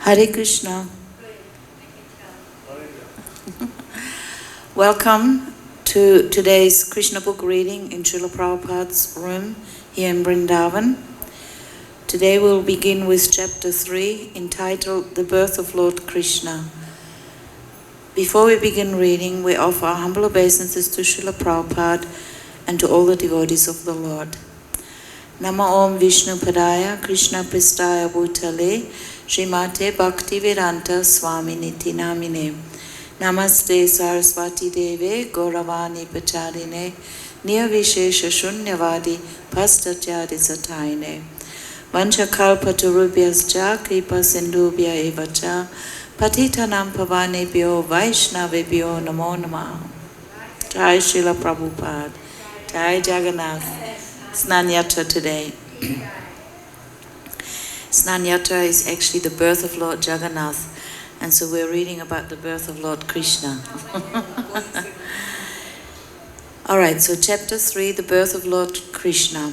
Hare Krishna. Welcome to today's Krishna book reading in Srila Prabhupada's room here in Vrindavan. Today we'll begin with chapter 3 entitled The Birth of Lord Krishna. Before we begin reading, we offer our humble obeisances to Srila Prabhupada and to all the devotees of the Lord. Nama Om Vishnu Padaya Krishna Pristaya Bhutale Srimate Bhakti-Vedanta Swami Niti Namine Namaste Saraswati Deve Gauravani Pacharine Nirvishesha Shunyavadi Pastatyadi Sataine Vanchakalpatarubhyascha Kripa Sindhubhya Evacha Patitanam Pavanebhyo Vaishnavebhyo Namo Namaha. Jai Srila Prabhupada. Jai Jagannath. Snan Yatra today. Snan Yatra is actually the birth of Lord Jagannath, and so we're reading about the birth of Lord Krishna. Alright, so chapter 3, the birth of Lord Krishna.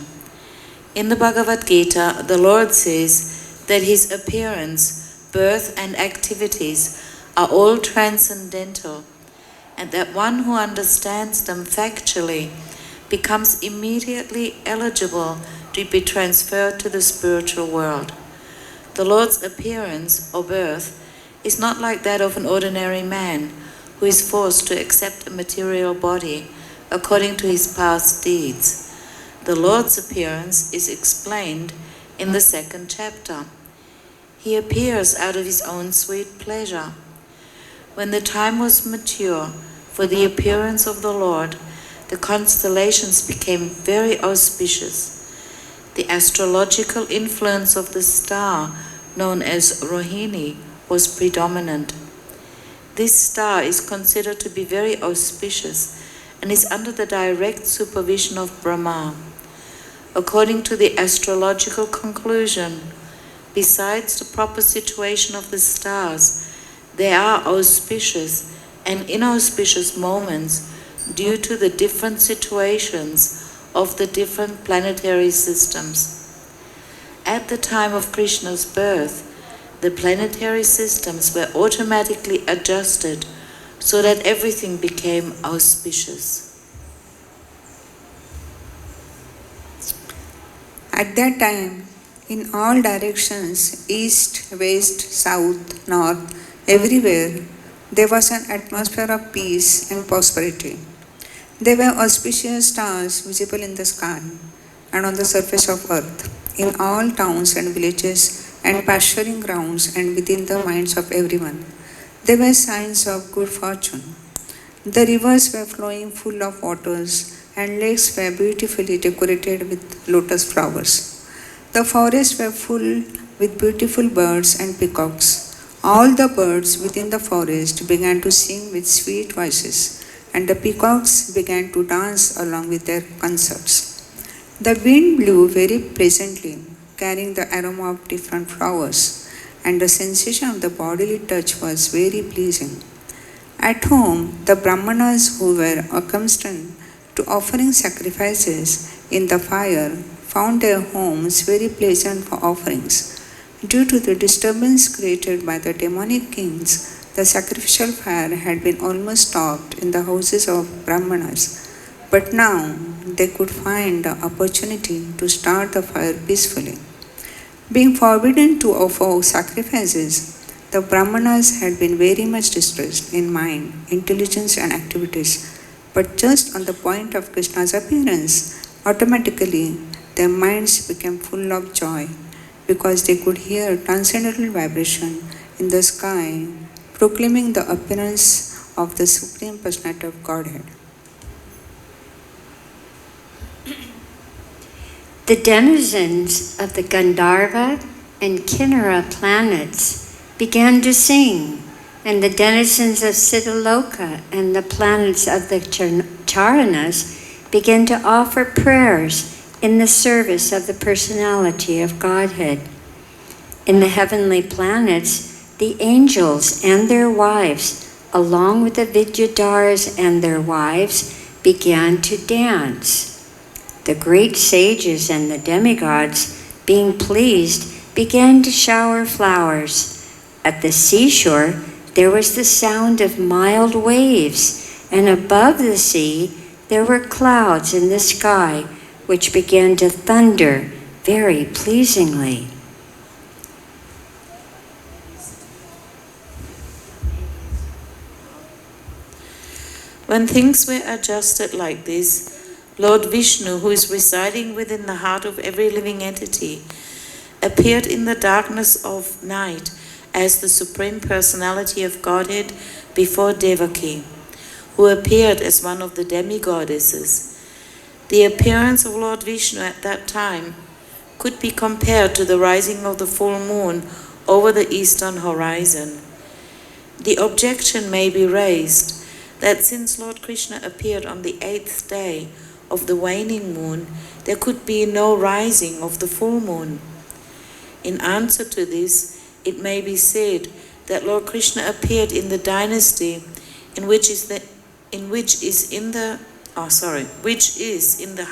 In the Bhagavad-Gita, the Lord says that his appearance, birth and activities are all transcendental, and that one who understands them factually becomes immediately eligible to be transferred to the spiritual world. The Lord's appearance or birth is not like that of an ordinary man who is forced to accept a material body according to his past deeds. The Lord's appearance is explained in the 2nd chapter. He appears out of his own sweet pleasure. When the time was mature for the appearance of the Lord, the constellations became very auspicious. The astrological influence of the star, known as Rohini, was predominant. This star is considered to be very auspicious and is under the direct supervision of Brahma. According to the astrological conclusion, besides the proper situation of the stars, there are auspicious and inauspicious moments due to the different situations of the different planetary systems. At the time of Krishna's birth, the planetary systems were automatically adjusted so that everything became auspicious. At that time, in all directions, east, west, south, north, everywhere, there was an atmosphere of peace and prosperity. There were auspicious stars visible in the sky and on the surface of earth, in all towns and villages and pasturing grounds and within the minds of everyone. There were signs of good fortune. The rivers were flowing full of waters and lakes were beautifully decorated with lotus flowers. The forests were full with beautiful birds and peacocks. All the birds within the forest began to sing with sweet voices, and the peacocks began to dance along with their consorts. The wind blew very pleasantly, carrying the aroma of different flowers, and the sensation of the bodily touch was very pleasing. At home, the Brahmanas who were accustomed to offering sacrifices in the fire found their homes very pleasant for offerings. Due to the disturbance created by the demonic kings, the sacrificial fire had been almost stopped in the houses of Brahmanas, but now they could find the opportunity to start the fire peacefully. Being forbidden to offer sacrifices, the Brahmanas had been very much distressed in mind, intelligence and activities, but just on the point of Krishna's appearance, automatically their minds became full of joy because they could hear transcendental vibration in the sky proclaiming the appearance of the Supreme Personality of Godhead. The denizens of the Gandharva and Kinnara planets began to sing, and the denizens of Siddhaloka and the planets of the Charanas began to offer prayers in the service of the personality of Godhead. In the heavenly planets, the angels and their wives, along with the Vidyadharas and their wives, began to dance. The great sages and the demigods, being pleased, began to shower flowers. At the seashore, there was the sound of mild waves, and above the sea, there were clouds in the sky, which began to thunder very pleasingly. When things were adjusted like this, Lord Vishnu, who is residing within the heart of every living entity, appeared in the darkness of night as the Supreme Personality of Godhead before Devaki, who appeared as one of the demigoddesses. The appearance of Lord Vishnu at that time could be compared to the rising of the full moon over the eastern horizon. The objection may be raised that since Lord Krishna appeared on the 8th day of the waning moon, there could be no rising of the full moon. In answer to this, it may be said that Lord Krishna appeared in the dynasty which is in the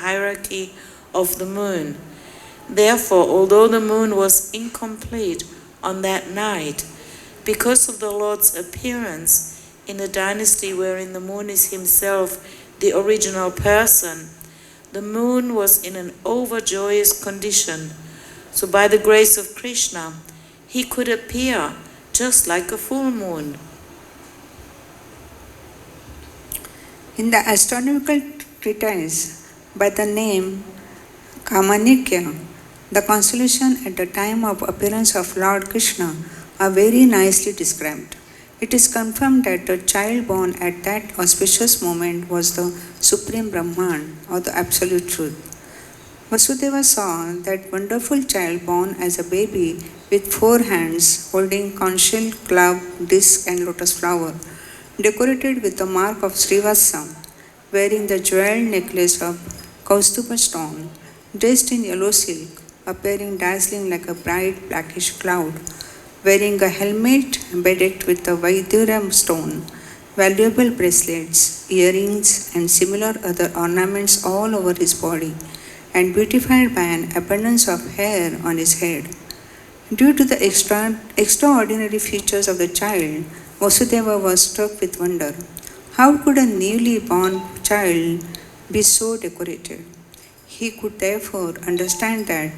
hierarchy of the moon. Therefore, although the moon was incomplete on that night, because of the Lord's appearance in the dynasty wherein the moon is himself the original person, the moon was in an overjoyous condition. So by the grace of Krishna, he could appear just like a full moon. In the astronomical treatise by the name Kamanikya, the constellation at the time of appearance of Lord Krishna are very nicely described. It is confirmed that the child born at that auspicious moment was the Supreme Brahman, or the Absolute Truth. Vasudeva saw that wonderful child born as a baby with 4 hands holding conch shell, club, disc and lotus flower, decorated with the mark of Srivasa, wearing the jeweled necklace of Kaustuba stone, dressed in yellow silk, appearing dazzling like a bright blackish cloud, wearing a helmet bedecked with the Vaidura stone, valuable bracelets, earrings, and similar other ornaments all over his body, and beautified by an abundance of hair on his head. Due to the extraordinary features of the child, Vasudeva was struck with wonder. How could a newly born child be so decorated? He could therefore understand that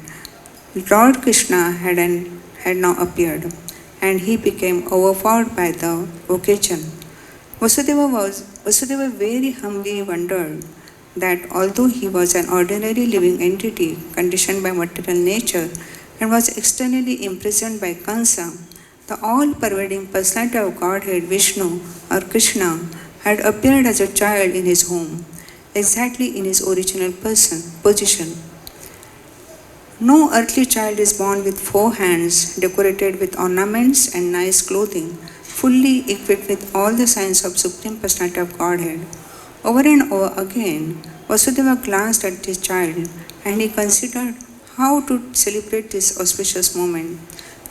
Lord Krishna had now appeared, and he became overpowered by the occasion. Vasudeva very humbly wondered that although he was an ordinary living entity conditioned by material nature and was externally imprisoned by Kansa, the all-pervading personality of Godhead Vishnu or Krishna had appeared as a child in his home, exactly in his original position. No earthly child is born with 4 hands, decorated with ornaments and nice clothing, fully equipped with all the signs of Supreme Personality of Godhead. Over and over again, Vasudeva glanced at this child and he considered how to celebrate this auspicious moment.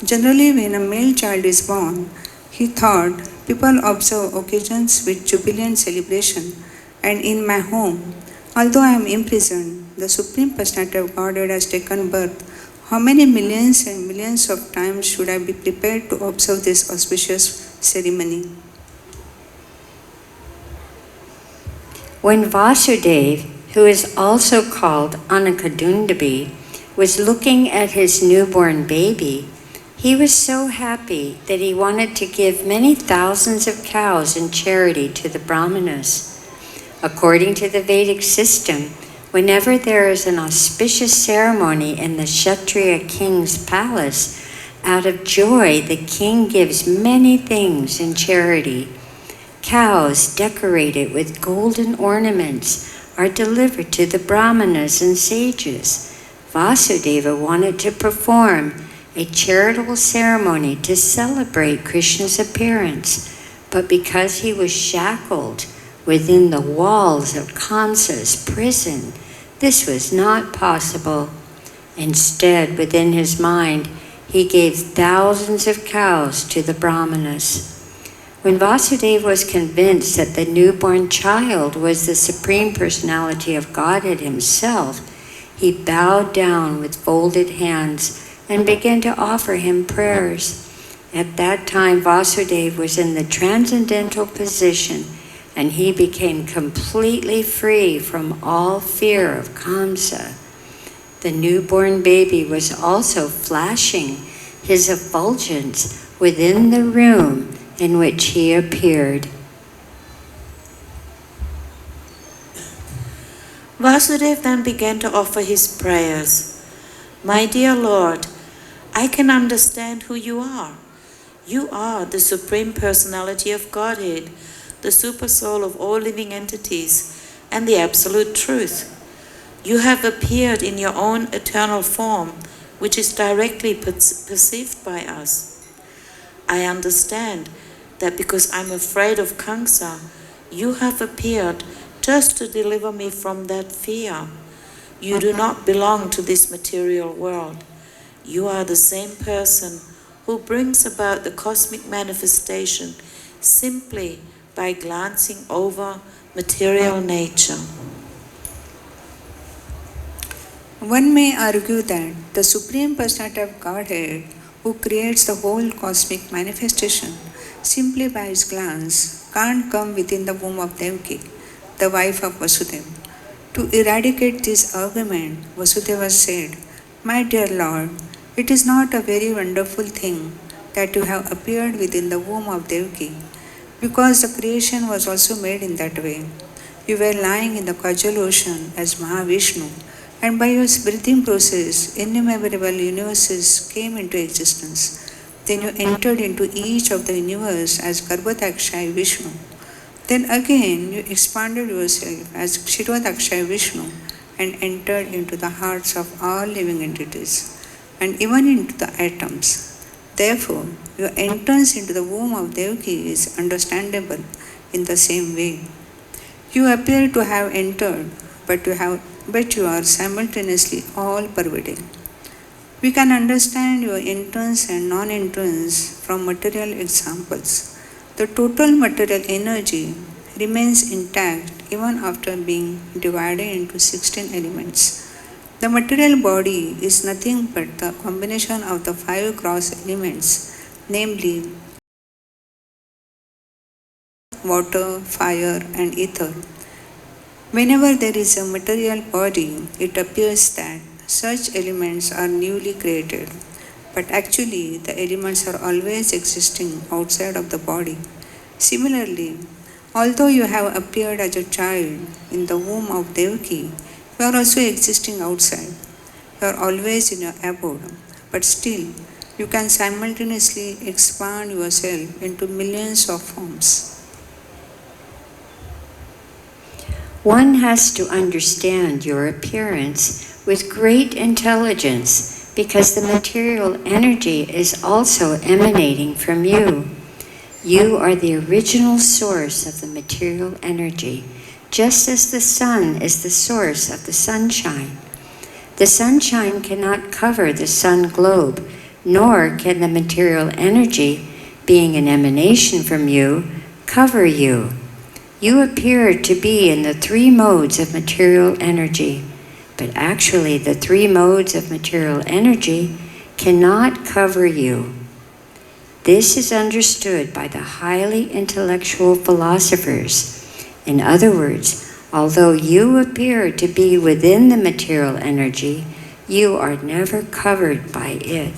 Generally, when a male child is born, he thought, people observe occasions with jubilant celebration, and in my home, although I am imprisoned, the Supreme Personality of Godhead has taken birth. How many millions and millions of times should I be prepared to observe this auspicious ceremony? When Vasudeva, who is also called Anakadundabi, was looking at his newborn baby, he was so happy that he wanted to give many thousands of cows in charity to the Brahmanas. According to the Vedic system, whenever there is an auspicious ceremony in the Kshatriya king's palace, out of joy the king gives many things in charity. Cows decorated with golden ornaments are delivered to the Brahmanas and sages. Vasudeva wanted to perform a charitable ceremony to celebrate Krishna's appearance, but because he was shackled within the walls of Kansa's prison, this was not possible. Instead, within his mind, he gave thousands of cows to the Brahmanas. When Vasudeva was convinced that the newborn child was the Supreme Personality of Godhead himself, he bowed down with folded hands and began to offer him prayers. At that time, Vasudeva was in the transcendental position, and he became completely free from all fear of Kamsa. The newborn baby was also flashing his effulgence within the room in which he appeared. Vasudeva then began to offer his prayers. My dear Lord, I can understand who you are. You are the Supreme Personality of Godhead, the Super Soul of all living entities, and the Absolute Truth. You have appeared in your own eternal form, which is directly perceived by us. I understand that because I'm afraid of Kamsa, you have appeared just to deliver me from that fear. You do not belong to this material world. You are the same person who brings about the cosmic manifestation simply by glancing over material nature. One may argue that the Supreme Personality of Godhead, who creates the whole cosmic manifestation simply by his glance, can't come within the womb of Devaki, the wife of Vasudeva. To eradicate this argument, Vasudeva said, My dear Lord, it is not a very wonderful thing that you have appeared within the womb of Devaki, because the creation was also made in that way. You were lying in the Kajal ocean as Mahavishnu, and by your breathing process, innumerable universes came into existence. Then you entered into each of the universe as Garbhadakshay Vishnu. Then again you expanded yourself as Kshirodakshaya Vishnu and entered into the hearts of all living entities, and even into the atoms. Therefore, your entrance into the womb of Devaki is understandable in the same way. You appear to have entered, but you are simultaneously all-pervading. We can understand your entrance and non-entrance from material examples. The total material energy remains intact even after being divided into 16 elements. The material body is nothing but the combination of the 5 gross elements, namely water, fire, and ether. Whenever there is a material body, it appears that such elements are newly created, but actually the elements are always existing outside of the body. Similarly, although you have appeared as a child in the womb of Devaki, you are also existing outside. You are always in your abode, but still you can simultaneously expand yourself into millions of forms. One has to understand your appearance with great intelligence because the material energy is also emanating from you. You are the original source of the material energy, just as the sun is the source of the sunshine. The sunshine cannot cover the sun globe, nor can the material energy, being an emanation from you, cover you. You appear to be in the 3 modes of material energy, but actually the 3 modes of material energy cannot cover you. This is understood by the highly intellectual philosophers. In other words, although you appear to be within the material energy, you are never covered by it.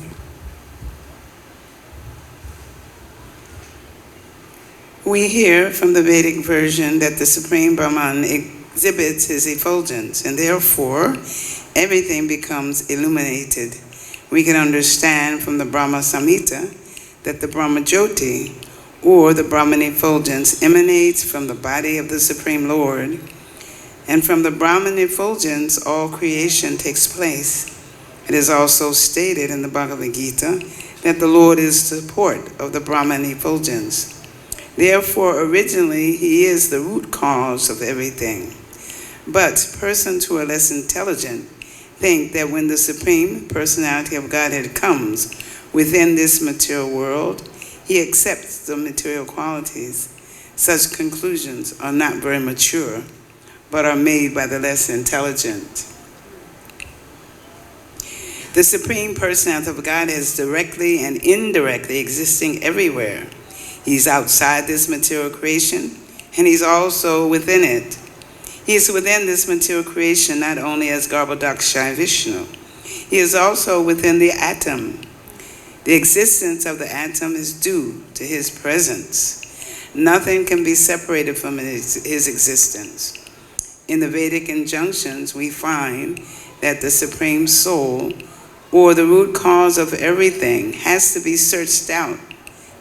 We hear from the Vedic version that the Supreme Brahman exhibits his effulgence, and therefore everything becomes illuminated. We can understand from the Brahma Samhita that the Brahma Jyoti, or the Brahman effulgence, emanates from the body of the Supreme Lord, and from the Brahman effulgence all creation takes place. It is also stated in the Bhagavad-Gita that the Lord is the support of the Brahman effulgence. Therefore, originally, he is the root cause of everything. But persons who are less intelligent think that when the Supreme Personality of Godhead comes within this material world, he accepts the material qualities. Such conclusions are not very mature, but are made by the less intelligent. The Supreme Personality of Godhead is directly and indirectly existing everywhere. He's outside this material creation, and he's also within it. He is within this material creation not only as Garbhodaksha Vishnu, he is also within the atom. The existence of the atom is due to his presence. Nothing can be separated from his existence. In the Vedic injunctions, we find that the Supreme Soul, or the root cause of everything, has to be searched out,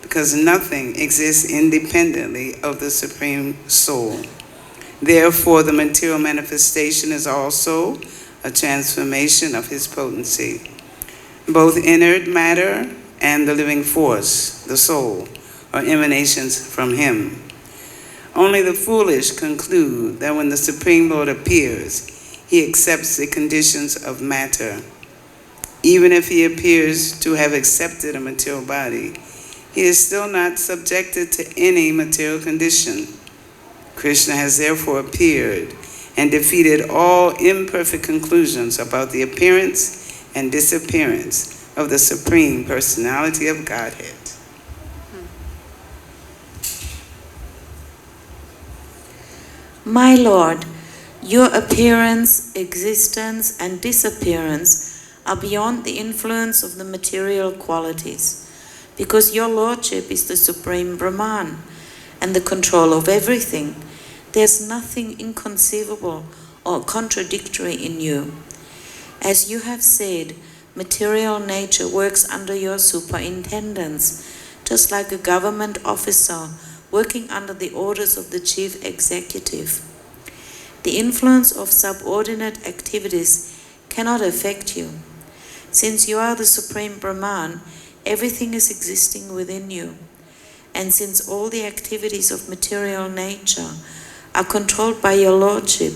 because nothing exists independently of the Supreme Soul. Therefore, the material manifestation is also a transformation of his potency. Both inert matter and the living force, the soul, are emanations from him. Only the foolish conclude that when the Supreme Lord appears, he accepts the conditions of matter. Even if he appears to have accepted a material body, he is still not subjected to any material condition. Krishna has therefore appeared and defeated all imperfect conclusions about the appearance and disappearance of the Supreme Personality of Godhead. My Lord, your appearance, existence, and disappearance are beyond the influence of the material qualities, because your Lordship is the Supreme Brahman and the control of everything. There's nothing inconceivable or contradictory in you. As you have said, material nature works under your superintendence, just like a government officer working under the orders of the chief executive. The influence of subordinate activities cannot affect you. Since you are the Supreme Brahman, everything is existing within you. And since all the activities of material nature are controlled by your Lordship,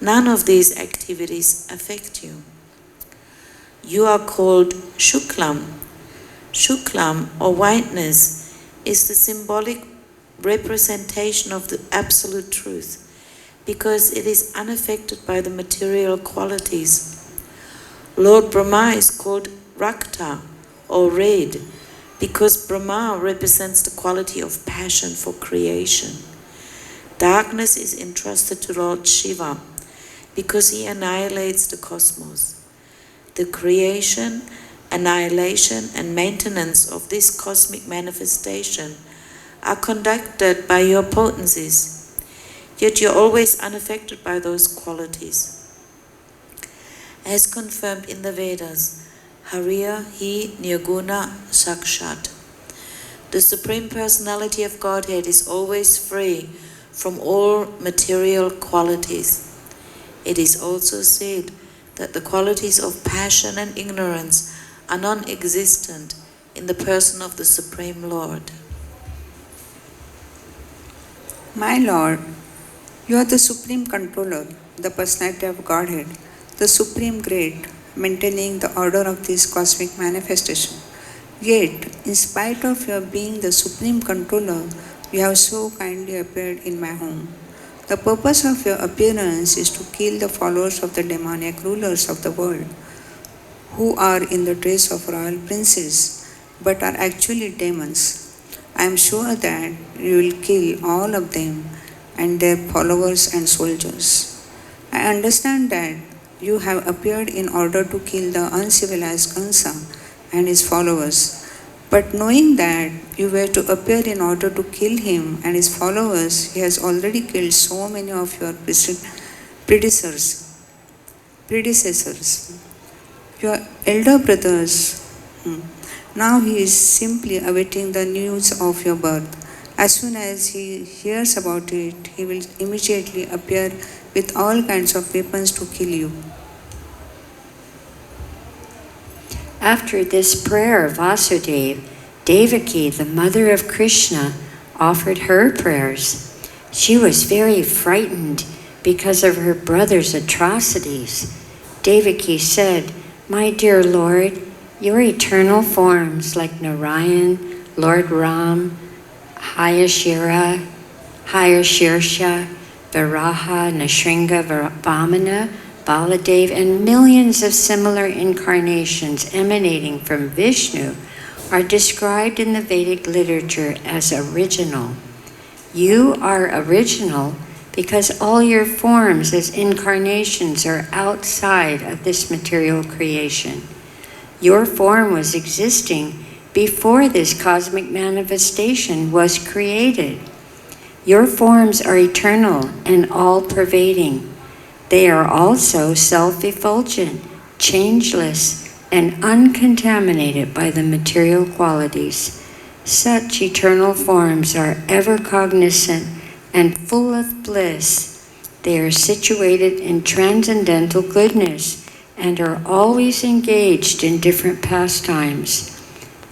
none of these activities affect you. You are called Shuklam. Shuklam, or whiteness, is the symbolic representation of the absolute truth, because it is unaffected by the material qualities. Lord Brahma is called Rakta, or red, because Brahma represents the quality of passion for creation. Darkness is entrusted to Lord Shiva, because he annihilates the cosmos. The creation, annihilation, and maintenance of this cosmic manifestation are conducted by your potencies, yet you're always unaffected by those qualities. As confirmed in the Vedas, Hariya Hi Nirguna Sakshat. The Supreme Personality of Godhead is always free from all material qualities. It is also said that the qualities of passion and ignorance are non-existent in the person of the Supreme Lord. My Lord, you are the Supreme Controller, the Personality of Godhead, the Supreme Great, maintaining the order of this cosmic manifestation. Yet, in spite of your being the Supreme Controller, you have so kindly appeared in my home. The purpose of your appearance is to kill the followers of the demoniac rulers of the world, who are in the dress of royal princes, but are actually demons. I am sure that you will kill all of them and their followers and soldiers. I understand that you have appeared in order to kill the uncivilized Kansa and his followers. But knowing that you were to appear in order to kill him and his followers, he has already killed so many of your predecessors. Your elder brothers. Now he is simply awaiting the news of your birth. As soon as he hears about it, he will immediately appear with all kinds of weapons to kill you. After this prayer of Vasudeva, Devaki, the mother of Krishna, offered her prayers. She was very frightened because of her brother's atrocities. Devaki said, "My dear Lord, your eternal forms like Narayan, Lord Ram, Hayashirsha, Varaha, Nrsinga, Vamana, Baladev, and millions of similar incarnations emanating from Vishnu are described in the Vedic literature as original. You are original because all your forms as incarnations are outside of this material creation. Your form was existing before this cosmic manifestation was created. Your forms are eternal and all-pervading. They are also self-effulgent, changeless, and uncontaminated by the material qualities. Such eternal forms are ever cognizant and full of bliss. They are situated in transcendental goodness and are always engaged in different pastimes.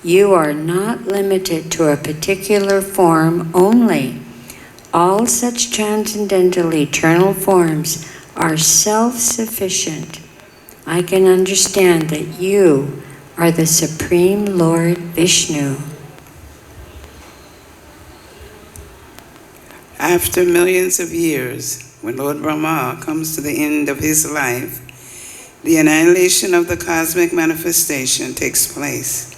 You are not limited to a particular form only. All such transcendental eternal forms are self-sufficient. I can understand that you are the Supreme Lord Vishnu. After millions of years, when Lord Brahma comes to the end of his life, the annihilation of the cosmic manifestation takes place.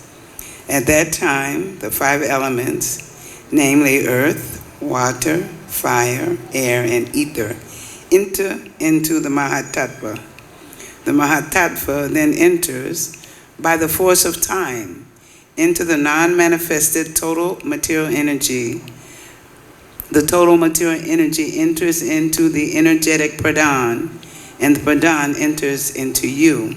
At that time, the 5 elements, namely earth, water, fire, air, and ether, enter into the Mahatattva. The Mahatattva then enters, by the force of time, into the non-manifested total material energy. The total material energy enters into the energetic pradhan, and the pradhan enters into you.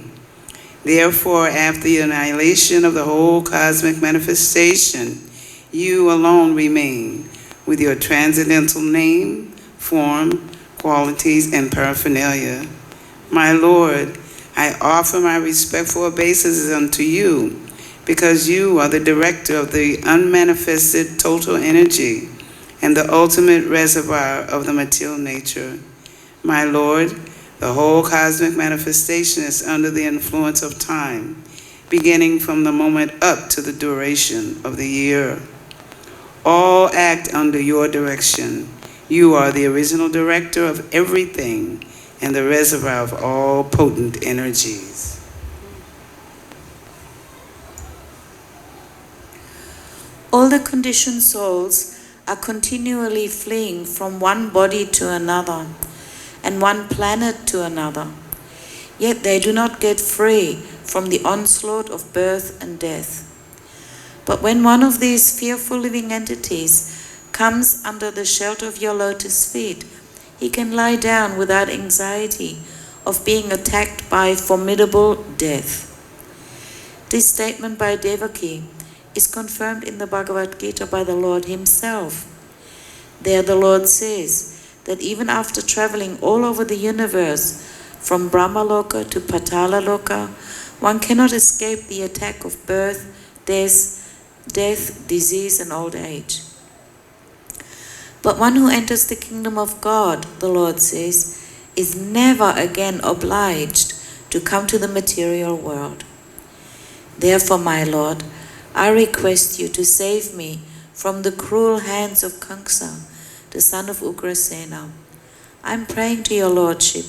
Therefore, after the annihilation of the whole cosmic manifestation, you alone remain with your transcendental name, form, qualities, and paraphernalia. My Lord, I offer my respectful obeisances unto you, because you are the director of the unmanifested total energy and the ultimate reservoir of the material nature. My Lord, the whole cosmic manifestation is under the influence of time, beginning from the moment up to the duration of the year. All act under your direction. You are the original director of everything and the reservoir of all potent energies. All the conditioned souls are continually fleeing from one body to another and one planet to another. Yet they do not get free from the onslaught of birth and death. But when one of these fearful living entities comes under the shelter of your lotus feet, he can lie down without anxiety of being attacked by formidable death. This statement by Devaki is confirmed in the Bhagavad-Gita by the Lord himself. There the Lord says that even after traveling all over the universe, from Brahmaloka to Patalaloka, one cannot escape the attack of birth, death, disease, and old age. But one who enters the kingdom of God, the Lord says, is never again obliged to come to the material world. Therefore, my Lord, I request you to save me from the cruel hands of Kamsa, the son of ISKCON. I am praying to your Lordship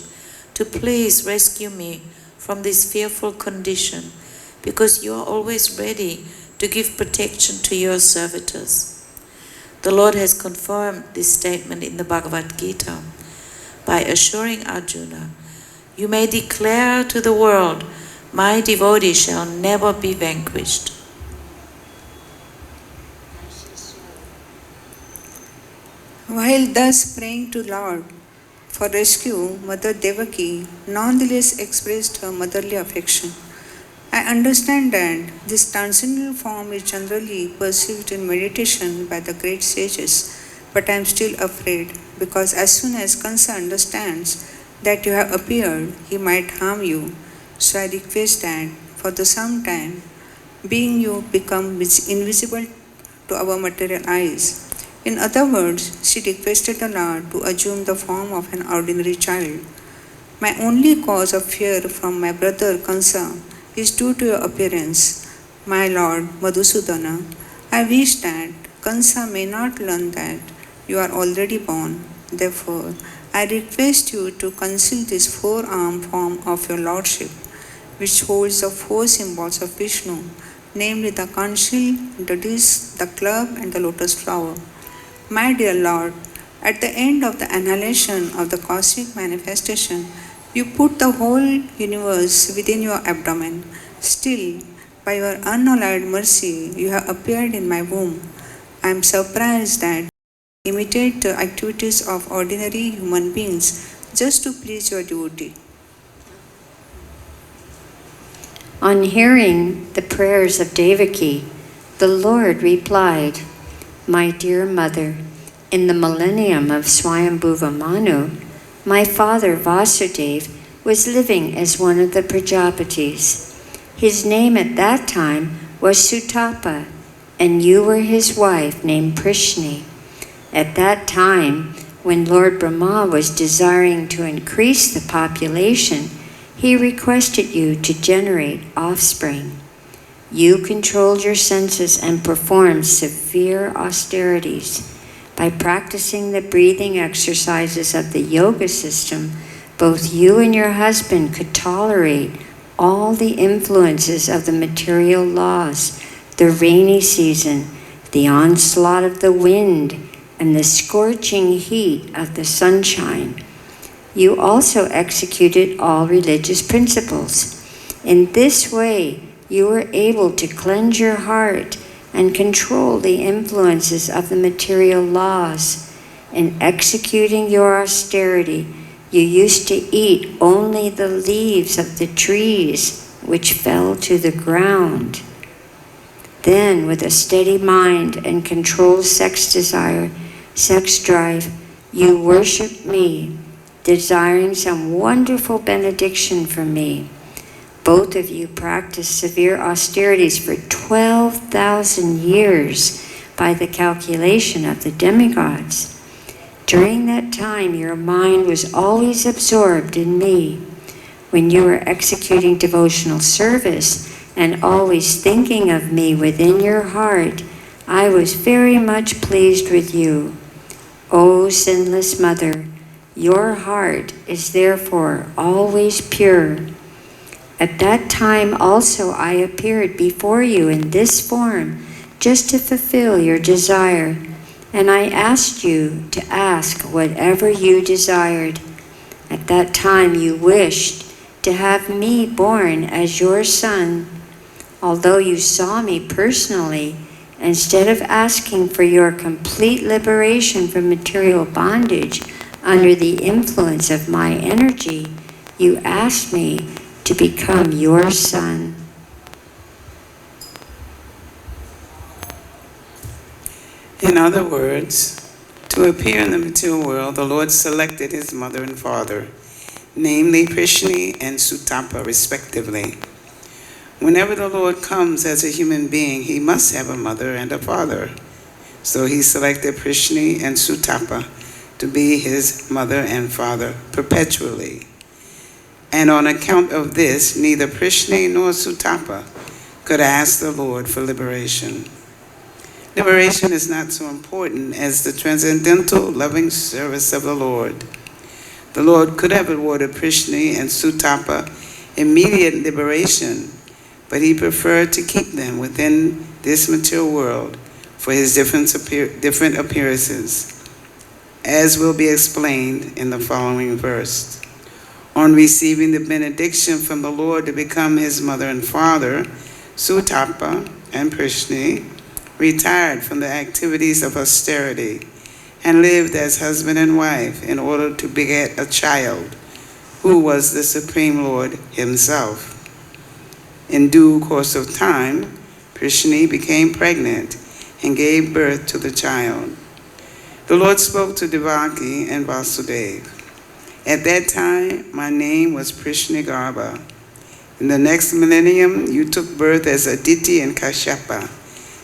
to please rescue me from this fearful condition, because you are always ready to give protection to your servitors. The Lord has confirmed this statement in the Bhagavad-Gita by assuring Arjuna, you may declare to the world, my devotee shall never be vanquished. While thus praying to Lord for rescue, Mother Devaki nonetheless expressed her motherly affection. I understand that this transcendental form is generally perceived in meditation by the great sages, but I am still afraid, because as soon as Kamsa understands that you have appeared, he might harm you. So I request that for the some time, being you become invisible to our material eyes. In other words, she requested the Lord to assume the form of an ordinary child. My only cause of fear from my brother Kamsa is due to your appearance, my Lord Madhusudana. I wish that Kamsa may not learn that you are already born. Therefore, I request you to conceal this four-arm form of your Lordship, which holds the four symbols of Vishnu, namely the conch shell, the disc, the club, and the lotus flower. My dear Lord, at the end of the annihilation of the cosmic manifestation, you put the whole universe within your abdomen. Still, by your unalloyed mercy, you have appeared in my womb. I am surprised that you imitate the activities of ordinary human beings just to please your devotee. On hearing the prayers of Devaki, the Lord replied, My dear mother, in the millennium of Swayambhuva Manu, my father Vasudeva was living as one of the Prajapatis. His name at that time was Sutapa, and you were his wife named Prishni. At that time, when Lord Brahma was desiring to increase the population, he requested you to generate offspring. You controlled your senses and performed severe austerities. By practicing the breathing exercises of the yoga system, both you and your husband could tolerate all the influences of the material laws, the rainy season, the onslaught of the wind, and the scorching heat of the sunshine. You also executed all religious principles. In this way, you were able to cleanse your heart and control the influences of the material laws. In executing your austerity, you used to eat only the leaves of the trees which fell to the ground. Then, with a steady mind and controlled sex desire, sex drive, you worshiped me, desiring some wonderful benediction from me. Both of you practiced severe austerities for 12,000 years by the calculation of the demigods. During that time, your mind was always absorbed in me. When you were executing devotional service and always thinking of me within your heart, I was very much pleased with you. O sinless mother, your heart is therefore always pure. At that time also I appeared before you in this form, just to fulfill your desire, and I asked you to ask whatever you desired. At that time you wished to have me born as your son. Although you saw me personally, instead of asking for your complete liberation from material bondage under the influence of my energy, you asked me to become your son. In other words, to appear in the material world, the Lord selected his mother and father, namely Prishni and Sutapa, respectively. Whenever the Lord comes as a human being, he must have a mother and a father. So he selected Prishni and Sutapa to be his mother and father perpetually. And on account of this, neither Prishni nor Sutapa could ask the Lord for liberation. Liberation is not so important as the transcendental loving service of the Lord. The Lord could have awarded Prishni and Sutapa immediate liberation, but he preferred to keep them within this material world for his different appearances, as will be explained in the following verse. On receiving the benediction from the Lord to become his mother and father, Sutapa and Prishni retired from the activities of austerity and lived as husband and wife in order to beget a child who was the Supreme Lord himself. In due course of time, Prishni became pregnant and gave birth to the child. The Lord spoke to Devaki and Vasudeva. At that time, my name was Prishni Garbha. In the next millennium, you took birth as Aditi and Kashyapa,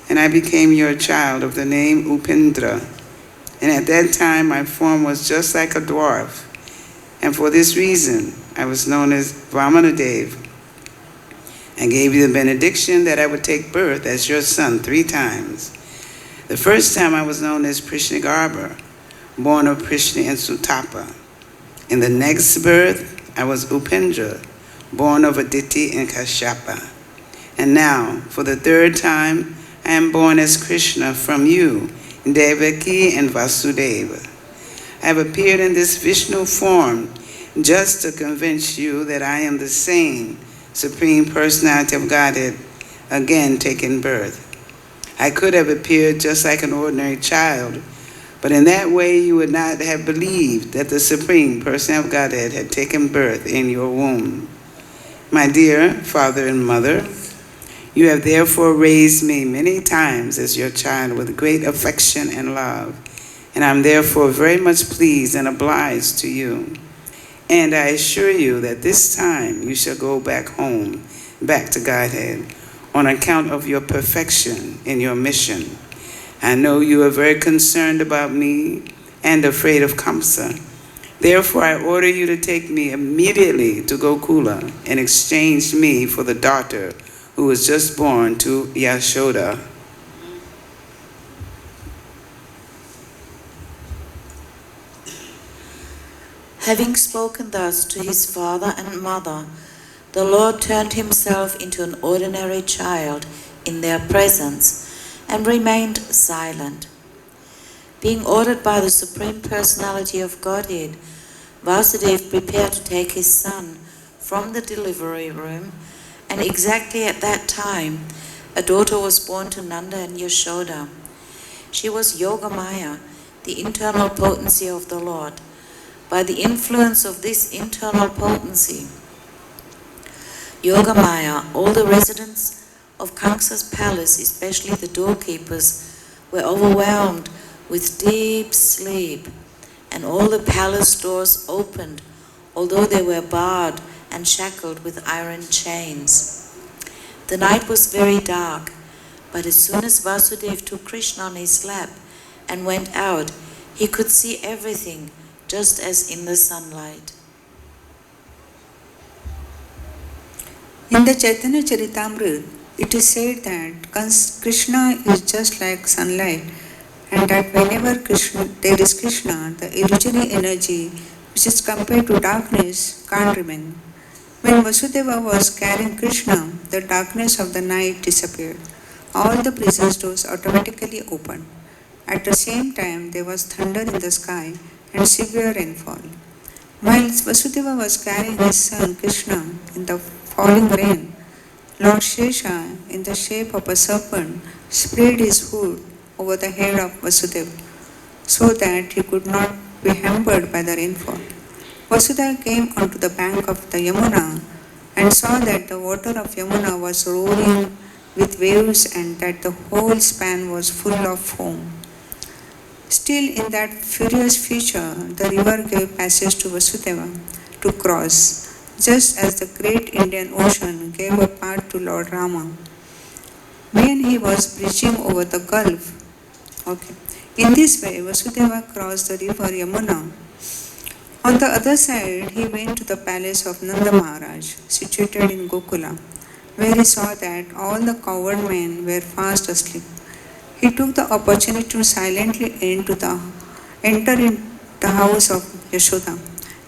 and I became your child of the name Upendra. And at that time, my form was just like a dwarf, and for this reason, I was known as Vamanadev. I gave you the benediction that I would take birth as your son 3 times. The first time I was known as Prishni Garbha, born of Prishni and Sutapa. In the next birth, I was Upendra, born of Aditi and Kashyapa. And now, for the third time, I am born as Krishna from you, Devaki and Vasudeva. I have appeared in this Vishnu form just to convince you that I am the same Supreme Personality of Godhead, again taking birth. I could have appeared just like an ordinary child, but in that way you would not have believed that the Supreme Personality of Godhead had taken birth in your womb. My dear father and mother, you have therefore raised me many times as your child with great affection and love, and I am therefore very much pleased and obliged to you. And I assure you that this time you shall go back home, back to Godhead, on account of your perfection in your mission. I know you are very concerned about me and afraid of Kamsa. Therefore, I order you to take me immediately to Gokula and exchange me for the daughter who was just born to Yashoda. Having spoken thus to his father and mother, the Lord turned himself into an ordinary child in their presence and remained silent. Being ordered by the Supreme Personality of Godhead, Vasudeva prepared to take his son from the delivery room, and exactly at that time, a daughter was born to Nanda and Yashoda. She was Yogamaya, the internal potency of the Lord. By the influence of this internal potency, Yogamaya, all the residents of Kamsa's palace, especially the doorkeepers, were overwhelmed with deep sleep, and all the palace doors opened, although they were barred and shackled with iron chains. The night was very dark, but as soon as Vasudeva took Krishna on his lap and went out, he could see everything just as in the sunlight. In the Chaitanya Charitamrita, it is said that Krishna is just like sunlight, and that whenever there is Krishna, the illusory energy which is compared to darkness can't remain. When Vasudeva was carrying Krishna, the darkness of the night disappeared. All the prison doors automatically opened. At the same time, there was thunder in the sky and severe rainfall. While Vasudeva was carrying his son Krishna in the falling rain, Lord Shesha, in the shape of a serpent, spread his hood over the head of Vasudeva so that he could not be hampered by the rainfall. Vasudeva came onto the bank of the Yamuna and saw that the water of Yamuna was roaring with waves and that the whole span was full of foam. Still, in that furious future, the river gave passage to Vasudeva to cross, just as the great Indian Ocean gave a part to Lord Rama when he was bridging over the Gulf. In this way, Vasudeva crossed the river Yamuna. On the other side, he went to the palace of Nanda Maharaj, situated in Gokula, where he saw that all the coward men were fast asleep. He took the opportunity to silently enter in the house of Yashoda,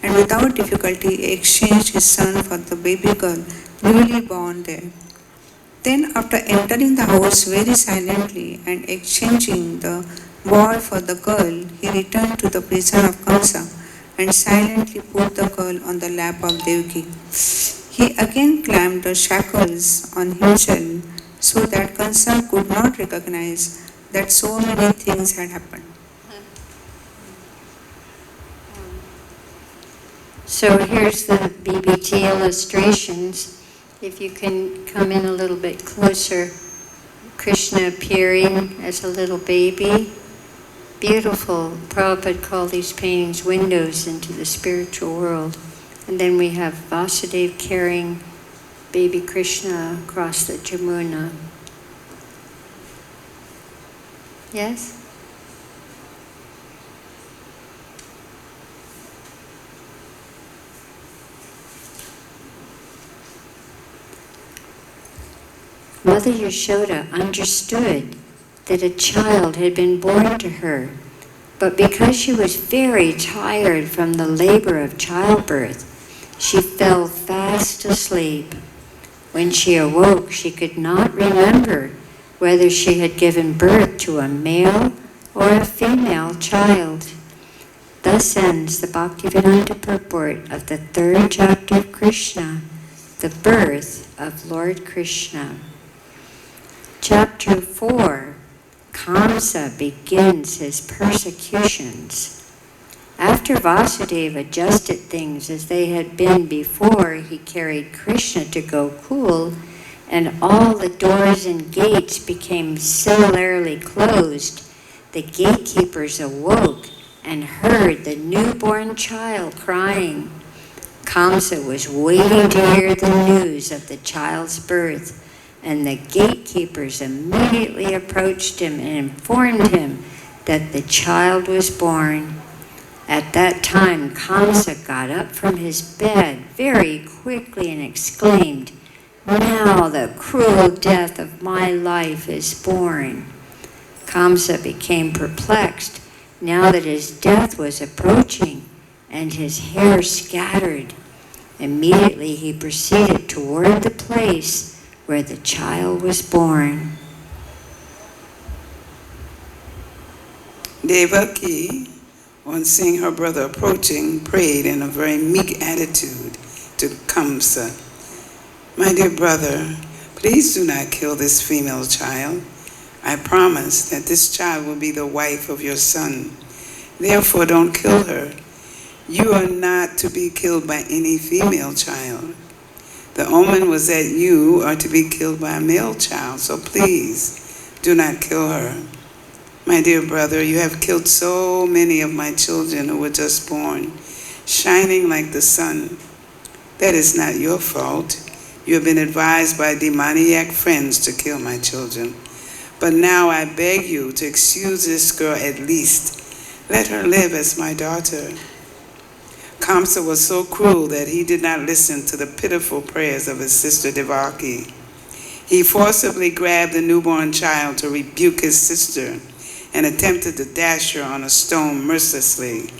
and without difficulty exchanged his son for the baby girl newly born there. Then, after entering the house very silently and exchanging the boy for the girl, he returned to the prison of Kamsa and silently put the girl on the lap of Devaki. He again clamped the shackles on himself so that Kamsa could not recognize that so many things had happened. So here's the BBT illustrations. If you can come in a little bit closer. Krishna appearing as a little baby. Beautiful. Prabhupada called these paintings windows into the spiritual world. And then we have Vasudeva carrying baby Krishna across the Jamuna. Yes? Mother Yashoda understood that a child had been born to her, But because she was very tired from the labor of childbirth, she fell fast asleep. When she awoke, she could not remember whether she had given birth to a male or a female child. Thus ends the Bhaktivedanta purport of the 3rd chapter of Krishna, the birth of Lord Krishna. Chapter 4, Kamsa begins his persecutions. After Vasudeva adjusted things as they had been before, he carried Krishna to Gokul, and all the doors and gates became similarly closed. The gatekeepers awoke and heard the newborn child crying. Kamsa was waiting to hear the news of the child's birth, and the gatekeepers immediately approached him and informed him that the child was born. At that time, Kamsa got up from his bed very quickly and exclaimed, "Now the cruel death of my life is born." Kamsa became perplexed now that his death was approaching and his hair scattered. Immediately he proceeded toward the place where the child was born. Devaki, on seeing her brother approaching, prayed in a very meek attitude to Kamsa, "My dear brother, please do not kill this female child. I promise that this child will be the wife of your son. Therefore, don't kill her. You are not to be killed by any female child. The omen was that you are to be killed by a male child, so please do not kill her. My dear brother, you have killed so many of my children who were just born, shining like the sun. That is not your fault. You have been advised by demoniac friends to kill my children. But now I beg you to excuse this girl at least. Let her live as my daughter." Kamsa was so cruel that he did not listen to the pitiful prayers of his sister Devaki. He forcibly grabbed the newborn child to rebuke his sister and attempted to dash her on a stone mercilessly.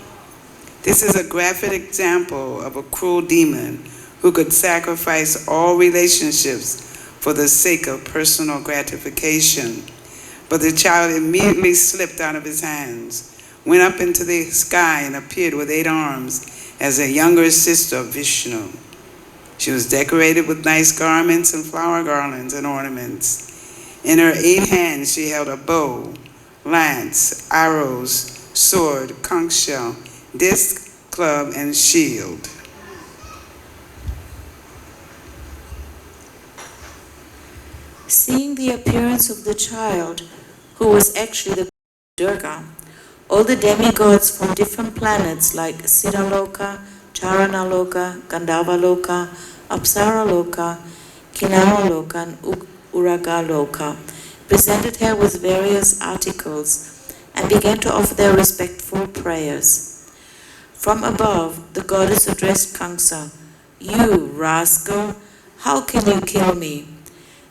This is a graphic example of a cruel demon who could sacrifice all relationships for the sake of personal gratification. But the child immediately slipped out of his hands, went up into the sky, and appeared with 8 arms as a younger sister of Vishnu. She was decorated with nice garments and flower garlands and ornaments. In her 8 hands she held a bow, lance, arrows, sword, conch shell, disc, club, and shield. Seeing the appearance of the child, who was actually the Durga, all the demigods from different planets like Siddhaloka, Charanaloka, Gandharvaloka, Apsaraloka, Kinnaraloka, and Uragaloka presented her with various articles and began to offer their respectful prayers. From above, the goddess addressed Kamsa, "You rascal, how can you kill me?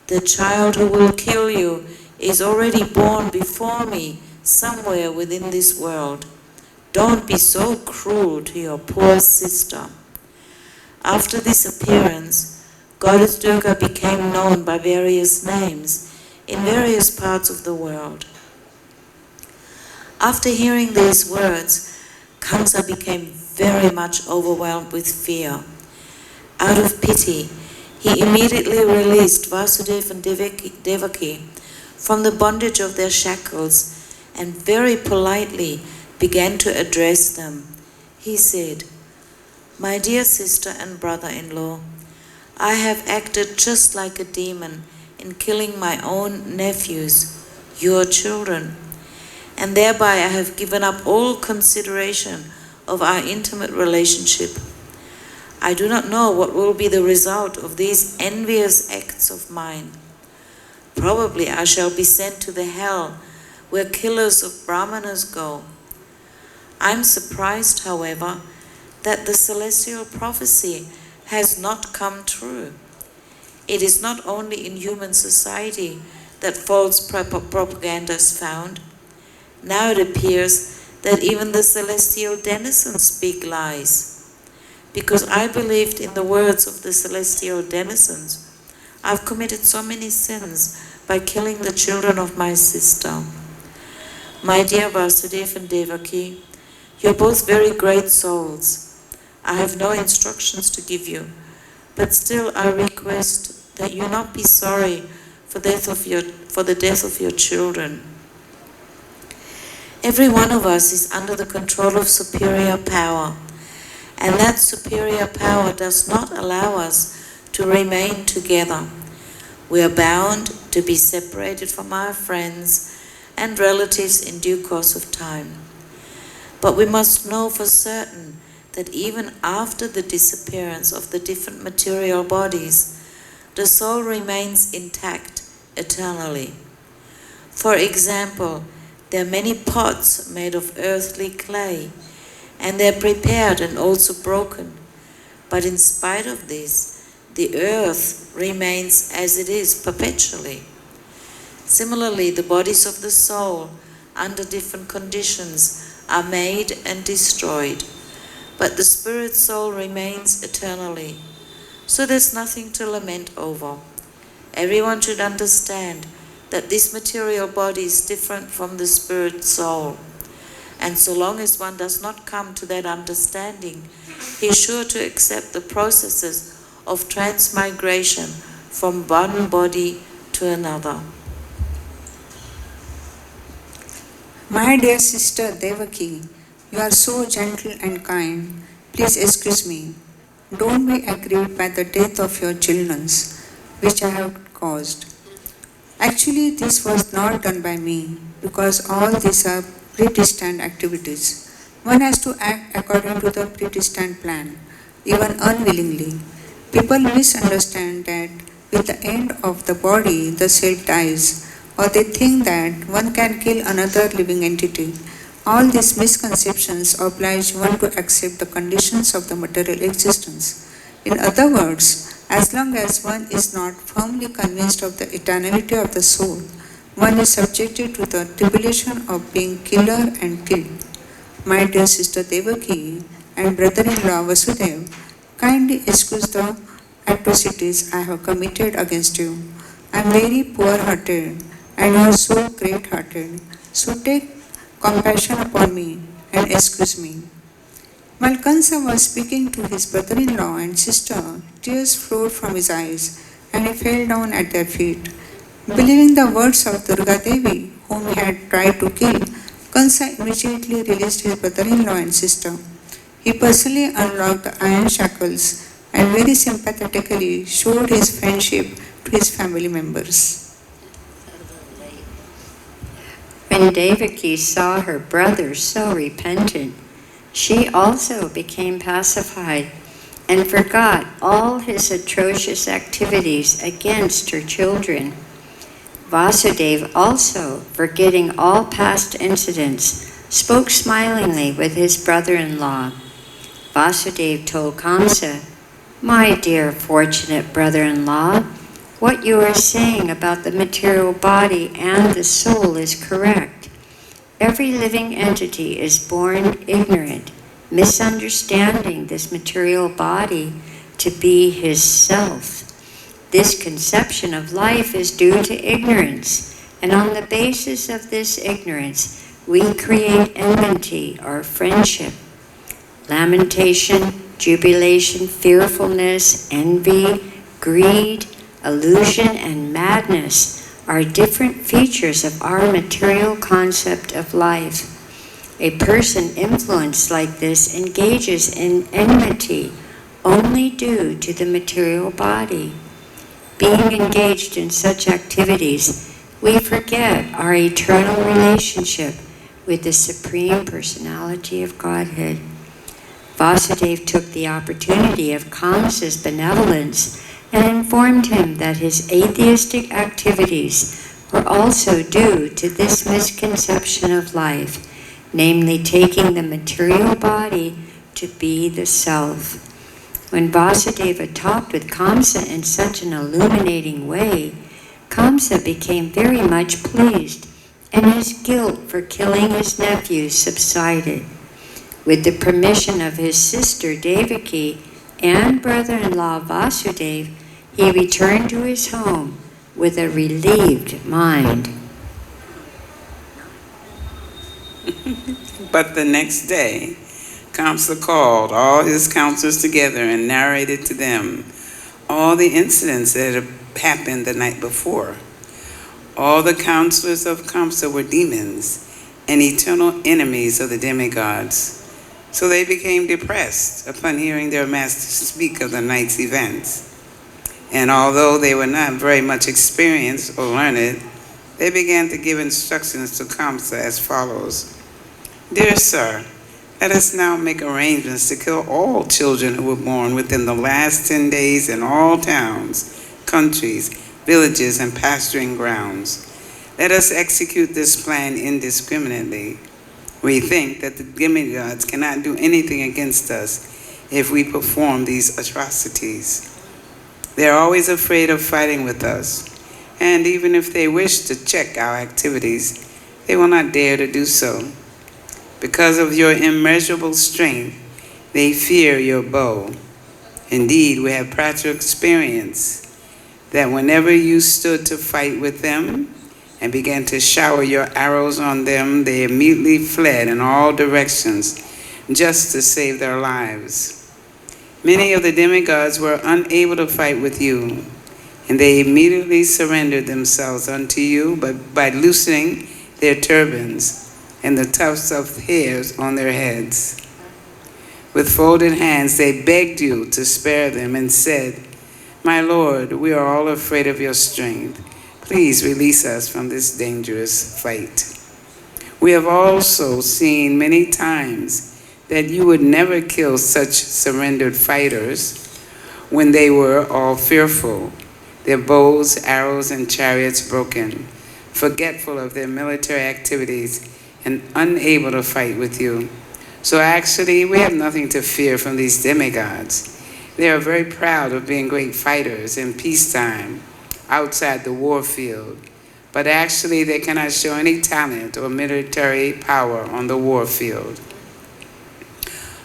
The child who will kill you is already born before me somewhere within this world. Don't be so cruel to your poor sister." After this appearance, Goddess Durga became known by various names in various parts of the world. After hearing these words, Kamsa became very much overwhelmed with fear. Out of pity, he immediately released Vasudeva and Devaki from the bondage of their shackles and very politely began to address them. He said, "My dear sister and brother-in-law, I have acted just like a demon in killing my own nephews, your children, and thereby I have given up all consideration of our intimate relationship. I do not know what will be the result of these envious acts of mine. Probably I shall be sent to the hell where killers of brahmanas go. I'm surprised, however, that the celestial prophecy has not come true. It is not only in human society that false propaganda is found. Now it appears that even the celestial denizens speak lies. Because I believed in the words of the celestial denizens, I've committed so many sins by killing the children of my sister. My dear Vasudeva and Devaki, you're both very great souls. I have no instructions to give you, but still I request that you not be sorry for the death of your children. Every one of us is under the control of superior power, and that superior power does not allow us to remain together. We are bound to be separated from our friends and relatives in due course of time. But we must know for certain that even after the disappearance of the different material bodies, the soul remains intact eternally. For example, there are many pots made of earthly clay, and they are prepared and also broken. But in spite of this, the earth remains as it is perpetually. Similarly, the bodies of the soul, under different conditions, are made and destroyed, but the spirit soul remains eternally. So there's nothing to lament over. Everyone should understand that this material body is different from the spirit soul. And so long as one does not come to that understanding, he is sure to accept the processes of transmigration from one body to another. My dear sister Devaki, you are so gentle and kind. Please excuse me. Don't be aggrieved by the death of your children, which I have caused. Actually, this was not done by me, because all these are predestined activities. One has to act according to the predestined plan, even unwillingly. People misunderstand that with the end of the body, the self dies, or they think that one can kill another living entity. All these misconceptions oblige one to accept the conditions of the material existence. In other words, as long as one is not firmly convinced of the eternality of the soul, one is subjected to the tribulation of being killer and killed. My dear sister Devaki and brother-in-law Vasudeva, kindly excuse the atrocities I have committed against you. I am very poor-hearted and you are so great-hearted. So take compassion upon me and excuse me. While Kansa was speaking to his brother-in-law and sister, tears flowed from his eyes and he fell down at their feet. Believing the words of Durga Devi, whom he had tried to kill, Kansa immediately released his brother-in-law and sister. He personally unlocked the iron shackles and very sympathetically showed his friendship to his family members. When Devaki saw her brother so repentant, she also became pacified and forgot all his atrocious activities against her children. Vasudeva also, forgetting all past incidents, spoke smilingly with his brother-in-law. Vasudeva told Kamsa, "My dear fortunate brother-in-law, what you are saying about the material body and the soul is correct. Every living entity is born ignorant, misunderstanding this material body to be his self. This conception of life is due to ignorance, and on the basis of this ignorance, we create enmity or friendship. Lamentation, jubilation, fearfulness, envy, greed, illusion, and madness are different features of our material concept of life. A person influenced like this engages in enmity only due to the material body. Being engaged in such activities, we forget our eternal relationship with the Supreme Personality of Godhead." Vasudeva took the opportunity of Kamsa's benevolence and informed him that his atheistic activities were also due to this misconception of life, namely taking the material body to be the self. When Vasudeva talked with Kamsa in such an illuminating way, Kamsa became very much pleased and his guilt for killing his nephew subsided. With the permission of his sister Devaki and brother-in-law Vasudeva, he returned to his home with a relieved mind. But the next day, Kamsa called all his counselors together and narrated to them all the incidents that had happened the night before. All the counselors of Kamsa were demons and eternal enemies of the demigods. So they became depressed upon hearing their master speak of the night's events. And although they were not very much experienced or learned, they began to give instructions to Kamsa as follows. Dear sir, let us now make arrangements to kill all children who were born within the last 10 days in all towns, countries, villages, and pasturing grounds. Let us execute this plan indiscriminately. We think that the demigods cannot do anything against us if we perform these atrocities. They are always afraid of fighting with us, and even if they wish to check our activities, they will not dare to do so. Because of your immeasurable strength, they fear your bow. Indeed, we have practical experience that whenever you stood to fight with them and began to shower your arrows on them, they immediately fled in all directions just to save their lives. Many of the demigods were unable to fight with you, and they immediately surrendered themselves unto you by loosening their turbans and the tufts of hairs on their heads. With folded hands, they begged you to spare them and said, My Lord, we are all afraid of your strength. Please release us from this dangerous fight. We have also seen many times that you would never kill such surrendered fighters when they were all fearful, their bows, arrows, and chariots broken, forgetful of their military activities, and unable to fight with you. So actually, we have nothing to fear from these demigods. They are very proud of being great fighters in peacetime, outside the war field. But actually, they cannot show any talent or military power on the war field.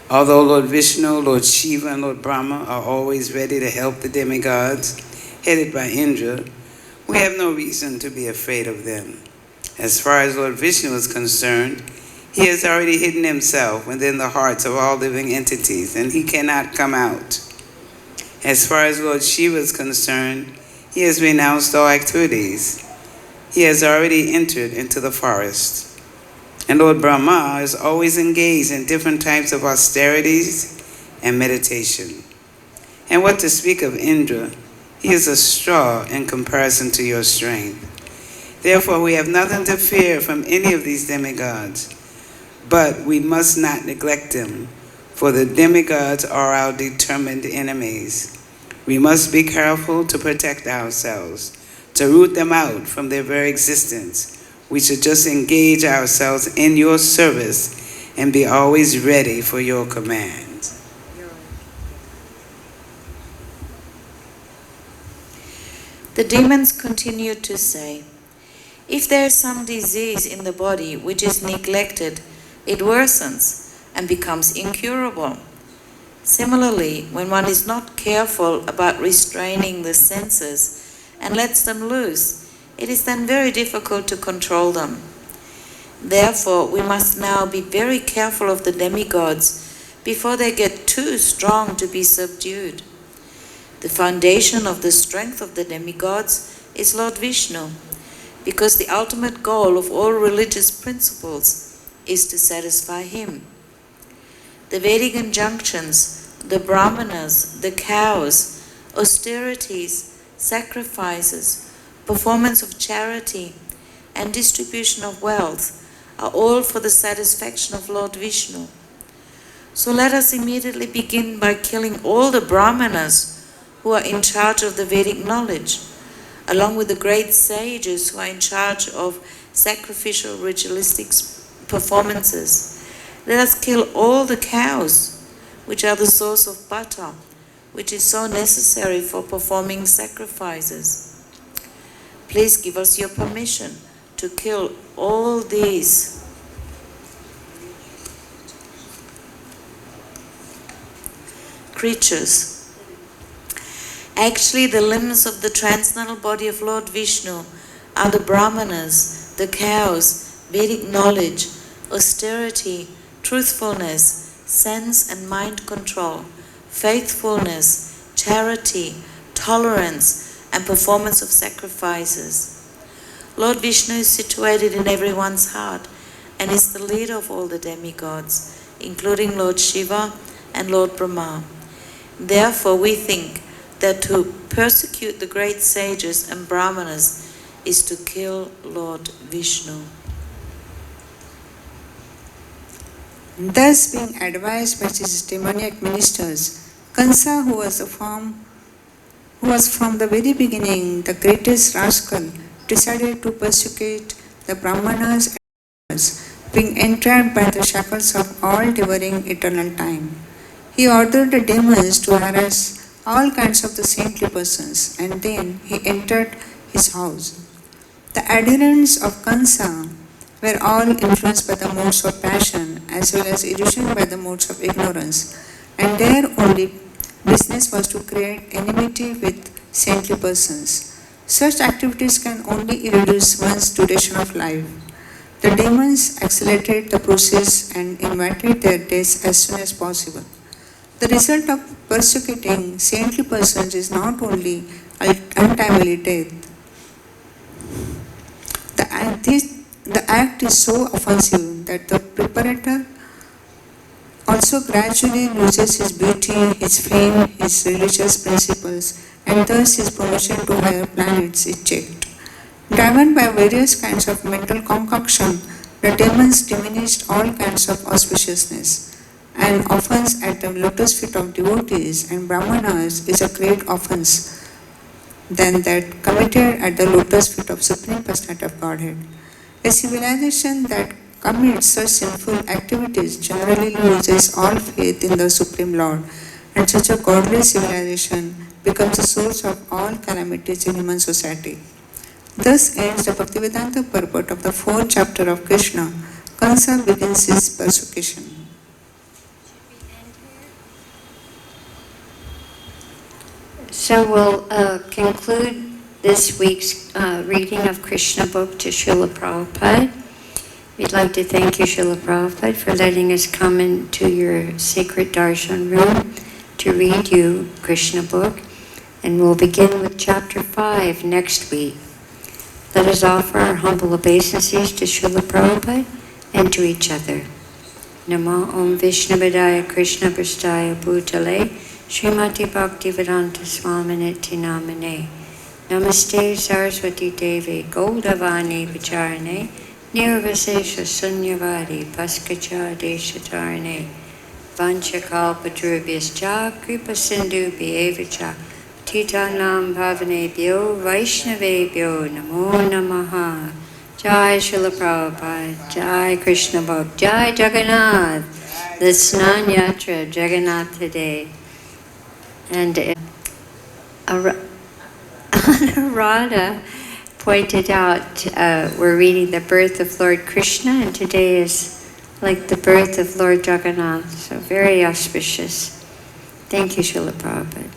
Although Lord Vishnu, Lord Shiva, and Lord Brahma are always ready to help the demigods, headed by Indra, we have no reason to be afraid of them. As far as Lord Vishnu is concerned, he has already hidden himself within the hearts of all living entities, and he cannot come out. As far as Lord Shiva is concerned, he has renounced all activities. He has already entered into the forest. And Lord Brahma is always engaged in different types of austerities and meditation. And what to speak of Indra, he is a straw in comparison to your strength. Therefore, we have nothing to fear from any of these demigods, but we must not neglect them, for the demigods are our determined enemies. We must be careful to protect ourselves, to root them out from their very existence. We should just engage ourselves in your service and be always ready for your commands. The demons continued to say, if there is some disease in the body which is neglected, it worsens and becomes incurable. Similarly, when one is not careful about restraining the senses and lets them loose, it is then very difficult to control them. Therefore, we must now be very careful of the demigods before they get too strong to be subdued. The foundation of the strength of the demigods is Lord Vishnu, because the ultimate goal of all religious principles is to satisfy him. The Vedic injunctions, the brahmanas, the cows, austerities, sacrifices, performance of charity, and distribution of wealth are all for the satisfaction of Lord Vishnu. So let us immediately begin by killing all the brahmanas who are in charge of the Vedic knowledge, along with the great sages who are in charge of sacrificial ritualistic performances. Let us kill all the cows, which are the source of butter, which is so necessary for performing sacrifices. Please give us your permission. to kill all these creatures. Actually, the limbs of the transcendental body of Lord Vishnu are the brahmanas, the cows, Vedic knowledge, austerity, truthfulness, sense and mind control, faithfulness, charity, tolerance, and performance of sacrifices. Lord Vishnu is situated in everyone's heart and is the leader of all the demigods, including Lord Shiva and Lord Brahma. Therefore, we think that to persecute the great sages and brahmanas is to kill Lord Vishnu. Thus, being advised by his demoniac ministers, Kansa, who was from the very beginning the greatest rascal, decided to persecute the Brahmanas and others, being entrapped by the shackles of all-devouring eternal time. He ordered the demons to harass all kinds of the saintly persons, and then he entered his house. The adherents of Kansa were all influenced by the modes of passion as well as illusioned by the modes of ignorance, and their only business was to create enmity with saintly persons. Such activities can only reduce one's duration of life. The demons accelerated the process and invited their deaths as soon as possible. The result of persecuting saintly persons is not only untimely death. The act is so offensive that the preparator also gradually loses his beauty, his fame, his religious principles, and thus his promotion to higher planets is checked. Driven by various kinds of mental concoction, the demons diminished all kinds of auspiciousness. An offense at the lotus feet of devotees and brahmanas is a great offense than that committed at the lotus feet of Supreme Personality of Godhead. A civilization that commits such sinful activities generally loses all faith in the Supreme Lord, and such a godless civilization becomes a source of all calamities in human society. Thus ends the Bhaktivedanta purport of the 4th chapter of Krishna. Kansa begins his persecution. So we'll conclude this week's reading of Krishna book to Srila Prabhupada. We'd like to thank you, Srila Prabhupada, for letting us come into your sacred darshan room to read you Krishna book. And we'll begin with chapter 5 next week. Let us offer our humble obeisances to Srila Prabhupada and to each other. Namo Om Vishnavadaya Krishna Prasthaya Bhutale Srimati Bhaktivedanta Swaminiti Namane Namaste Saraswati Devi Goldavani Vicharane Nirvasesha Sunyavadi Paskacha Deshatarane Vanchakalpatrubhyascha Kripa Sindhu Bhyevacha Titanam Bhavanebhyo Vaishnavebhyo Namo Namaha. Jai Srila Prabhupada, Jai Krishna Bhakt, Jai Jagannath, the Snan Yatra of Jagannath today. And Anuradha pointed out, we're reading the birth of Lord Krishna, and today is like the birth of Lord Jagannath, so very auspicious. Thank you, Srila Prabhupada.